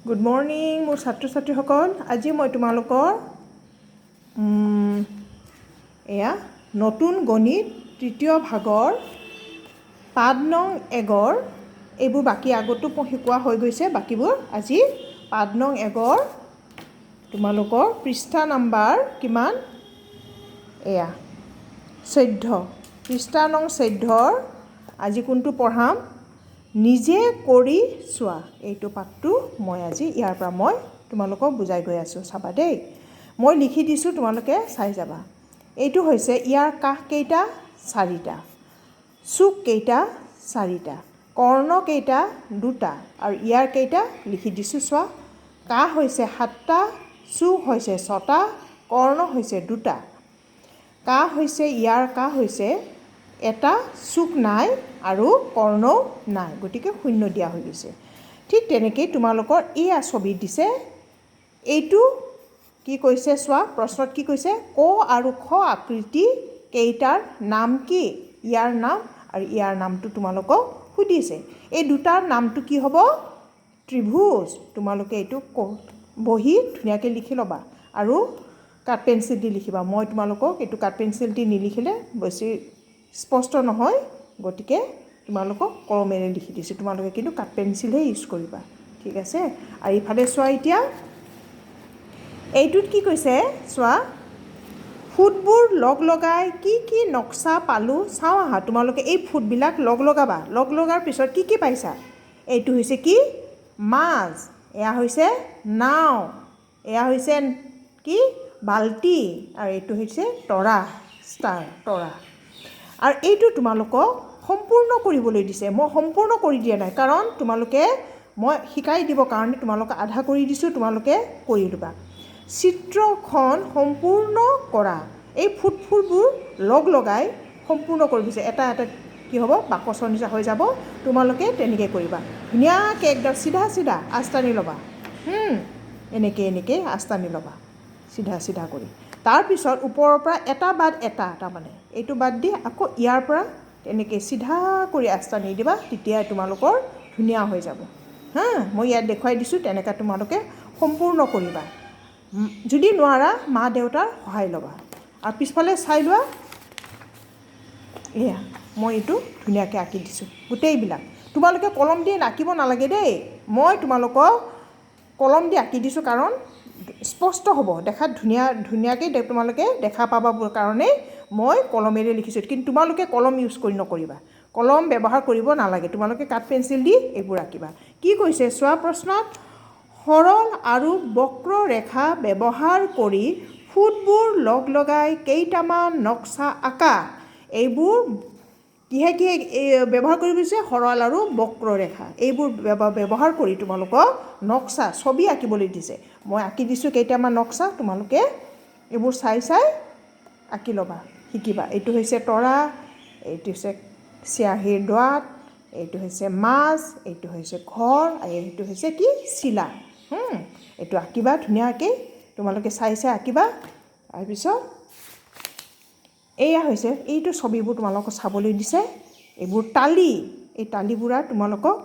Good morning মোৰ ছাত্ৰ ছাত্ৰীসকল। আজি মই তোমালোকৰ এয়া নতুন গণিত তৃতীয় ভাগৰ পাদ নং 1 এইবোৰ বাকী আগতো শিকোৱা হৈ গৈছে। বাকীবোৰ আজি পাদ নং 1 তোমালোকৰ পৃষ্ঠা নাম্বাৰ কিমান এয়া 14 পৃষ্ঠা নং 14 আজি কোনটো পঢ়াম নিজে কৰি চোৱা। এইটো পাঠটো মই আজি ইয়াৰ পৰা মই তোমালোকক বুজাই গৈ আছোঁ। চাবা দেই, মই লিখি দিছোঁ, তোমালোকে চাই যাবা। এইটো হৈছে ইয়াৰ কাষ কেইটা 4টা, চুক কেইটা 4টা, কৰ্ণ কেইটা 2টা আৰু ইয়াৰ কেইটা লিখি দিছোঁ চোৱা। কাষ হৈছে 7টা, চুক হৈছে 6টা, কৰ্ণ হৈছে 2টা। কাষ হৈছে ইয়াৰ কাষ হৈছে এটা, চুক নাই আৰু কৰ্ণও নাই, গতিকে শূন্য দিয়া হৈ গৈছে। ঠিক তেনেকৈ তোমালোকৰ এয়া ছবি দিছে। এইটো কি কৈছে চোৱা, প্ৰশ্নত কি কৈছে, ক আৰু খ আকৃতি কেইটাৰ নাম কি? ইয়াৰ নাম আৰু ইয়াৰ নামটো তোমালোকক সুধিছে। এই দুটাৰ নামটো কি হ'ব? ত্ৰিভুজ। তোমালোকে এইটো বহি ধুনীয়াকৈ লিখি ল'বা আৰু কাঠ পেঞ্চিল দি লিখিবা। মই তোমালোকক এইটো কাঠ পেঞ্চিল দি নিলিখিলে বেছি স্পষ্ট নহয়, গতিকে তোমালোকক কলমেৰে লিখি দিছোঁ। তোমালোকে কিন্তু কাঠ পেঞ্চিলহে ইউজ কৰিবা, ঠিক আছে? আৰু ইফালে চোৱা, এতিয়া এইটোত কি কৈছে চোৱা, ফুটবোৰ লগ লগাই কি কি নক্সা পালোঁ চাওঁ আহা। তোমালোকে এই ফুটবিলাক লগ লগাবা। লগ লগাৰ পিছত কি কি পাইছা? এইটো হৈছে কি? মাছ। এয়া হৈছে নাও। এয়া হৈছে কি? বাল্টি। আৰু এইটো হৈছে তৰা, ষ্টাৰ, তৰা। আৰু এইটো তোমালোকক সম্পূৰ্ণ কৰিবলৈ দিছে। মই সম্পূৰ্ণ কৰি দিয়া নাই, কাৰণ তোমালোকে মই শিকাই দিবৰ কাৰণে তোমালোকে আধা কৰি দিছোঁ, তোমালোকে কৰি দিবা। চিত্ৰখন সম্পূৰ্ণ কৰা। এই ফুটবোৰ লগ লগাই সম্পূৰ্ণ কৰি দিছে। এটা এটা কি হ'ব? বাকচৰ নিচিনা হৈ যাব। তোমালোকে তেনেকৈ কৰিবা। ধুনীয়াকৈ একদম চিধা চিধা আঁচ টানি ল'বা। এনেকৈ এনেকৈ আঁচ টানি ল'বা, চিধা চিধা কৰি। তাৰপিছত ওপৰৰ পৰা এটা বাদ এটা, তাৰমানে এইটো বাদ দি আকৌ ইয়াৰ পৰা এনেকৈ চিধা কৰি আঁচ টানি দিবা, তেতিয়া তোমালোকৰ ধুনীয়া হৈ যাব। মই ইয়াত দেখুৱাই দিছোঁ, তেনেকৈ তোমালোকে সম্পূৰ্ণ কৰিবা। যদি নোৱাৰা মা দেউতাৰ সহায় ল'বা। আৰু পিছফালে চাই লোৱা, এয়া মই এইটো ধুনীয়াকৈ আঁকি দিছোঁ গোটেইবিলাক। তোমালোকে কলম দি আঁকিব নালাগে দেই। মই তোমালোকক কলম দি আঁকি দিছোঁ কাৰণ স্পষ্ট হ'ব, দেখাত ধুনীয়াকৈ তোমালোকে দেখা পাবা কাৰণেই মই কলমেৰে লিখিছোঁ। কিন্তু তোমালোকে কলম ইউজ কৰি নকৰিবা, কলম ব্যৱহাৰ কৰিব নালাগে। তোমালোকে কাঠ পেঞ্চিল দি এইবোৰ আঁকিবা। কি কৈছে চোৱা প্ৰশ্নত, সৰল আৰু বক্ৰ ৰেখা ব্যৱহাৰ কৰি ফুটবোৰ লগ লগাই কেইটামান নক্সা আঁকা। এইবোৰ কিহে কিহে ব্যৱহাৰ কৰিব দিছে? সৰল আৰু বক্ৰ ৰেখা। এইবোৰ ব্যৱহাৰ কৰি তোমালোকক নক্সা, ছবি আঁকিবলৈ দিছে। মই আঁকি দিছোঁ কেইটামান নক্সা, তোমালোকে এইবোৰ চাই চাই আঁকি ল'বা, শিকিবা। এইটো হৈছে তৰা, এইটো হৈছে চিয়াহীৰ দোৱাত, এইটো হৈছে মাছ, এইটো হৈছে ঘৰ, আৰু এইটো হৈছে কি? চিলা। এইটো আঁকিবা ধুনীয়াকৈ, তোমালোকে চাই চাই আঁকিবা। তাৰপিছত এয়া হৈছে, এইটো ছবিবোৰ তোমালোকক চাবলৈ দিছে। এইবোৰ তালি, এই তালিবোৰ তোমালোকক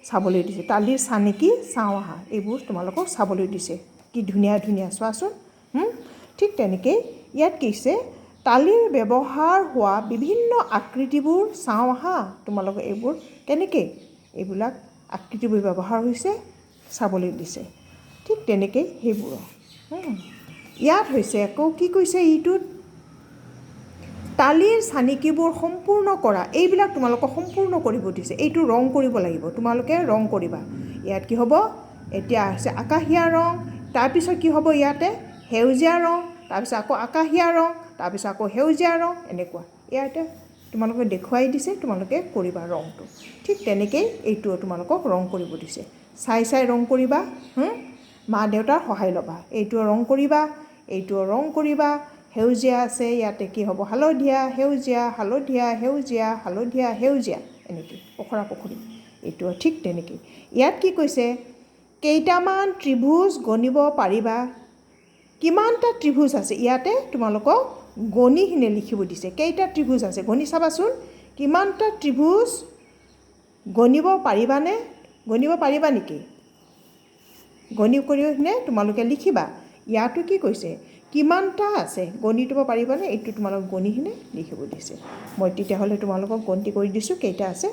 চাবলৈ দিছে। তালিৰ চানেকি চাওঁ আহা, এইবোৰ তোমালোকক চাবলৈ দিছে। কি ধুনীয়া ধুনীয়া চোৱাচোন। ঠিক তেনেকৈ ইয়াত কি হৈছে, তালিৰ ব্যৱহাৰ হোৱা বিভিন্ন আকৃতিবোৰ চাওঁ আহা। তোমালোকে এইবোৰ কেনেকৈ এইবিলাক আকৃতিবোৰ ব্যৱহাৰ হৈছে চাবলৈ দিছে। ঠিক তেনেকৈ সেইবোৰ ইয়াত হৈছে আকৌ কি কৈছে, এইটোত তালিৰ চানেকিবোৰ সম্পূৰ্ণ কৰা। এইবিলাক তোমালোকক সম্পূৰ্ণ কৰিব দিছে। এইটো ৰং কৰিব লাগিব, তোমালোকে ৰং কৰিবা। ইয়াত কি হ'ব? এতিয়া হৈছে আকাশীয়া ৰং, তাৰপিছত কি হ'ব? ইয়াতে সেউজীয়া ৰং, তাৰপিছত আকৌ আকাশীয়া ৰং, তাৰপিছত আকৌ সেউজীয়া ৰং, এনেকুৱা। ইয়াতে তোমালোকে দেখুৱাই দিছে, তোমালোকে কৰিবা ৰংটো। ঠিক তেনেকৈ এইটোও তোমালোকক ৰং কৰিব দিছে। চাই চাই ৰং কৰিবা, মা দেউতাৰ সহায় ল'বা। এইটোও ৰং কৰিবা, এইটোও ৰং কৰিবা। সেউজীয়া আছে, ইয়াতে কি হ'ব? হালধীয়া, সেউজীয়া, হালধীয়া, সেউজীয়া, হালধীয়া, সেউজীয়া, এনেকৈ পখৰা পখৰি। এইটো ঠিক তেনেকৈ। ইয়াত কি কৈছে, কেইটামান ত্ৰিভুজ গণিব পাৰিবা। কিমানটা ত্ৰিভুজ আছে? ইয়াতে তোমালোকক গণিখিনি লিখিব দিছে। কেইটা ত্ৰিভুজ আছে গণি চাবাচোন। কিমানটা ত্ৰিভুজ গণিব পাৰিবানে? গণিব পাৰিবা নেকি? গণি কৰি কিনে তোমালোকে লিখিবা ইয়াতো কি কৈছে কিমানটা আছে গণি দিব পাৰিবানে এইটো তোমালোক গণি কিনে লিখিব দিছে মই তেতিয়াহ'লে তোমালোকক গণতি কৰি দিছোঁ কেইটা আছে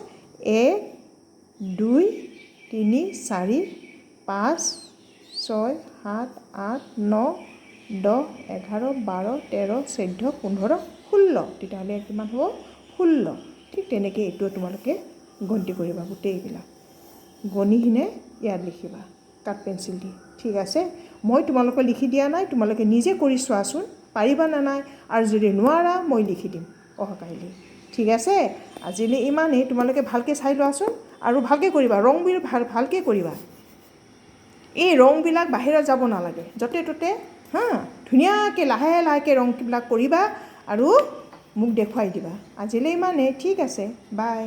1 2 3 4 5 6 7 8 9 10 11 12 13 14 15 16 তেতিয়াহ'লে কিমান হ'ব 16 ঠিক তেনেকৈ এইটো তোমালোকে গণতি কৰিবা গোটেইবিলাক গণি কিনে ইয়াত লিখিবা কাঠ পেঞ্চিল দি ঠিক আছে মই তোমালোকক লিখি দিয়া নাই তোমালোকে নিজে কৰি চোৱাচোন পাৰিবা না নাই আৰু যদি নোৱাৰা মই লিখি দিম অহাকাইলৈ ঠিক আছে আজিলৈ ইমানেই তোমালোকে ভালকৈ চাই লোৱাচোন আৰু ভালকৈ কৰিবা ৰংবিলাক ভালকৈ কৰিবা এই ৰংবিলাক বাহিৰত যাব নালাগে য'তে ত'তে হা ধুনীয়াকৈ লাহে লাহেকৈ ৰংবিলাক কৰিবা আৰু মোক দেখুৱাই দিবা আজিলৈ ইমানেই ঠিক আছে বাই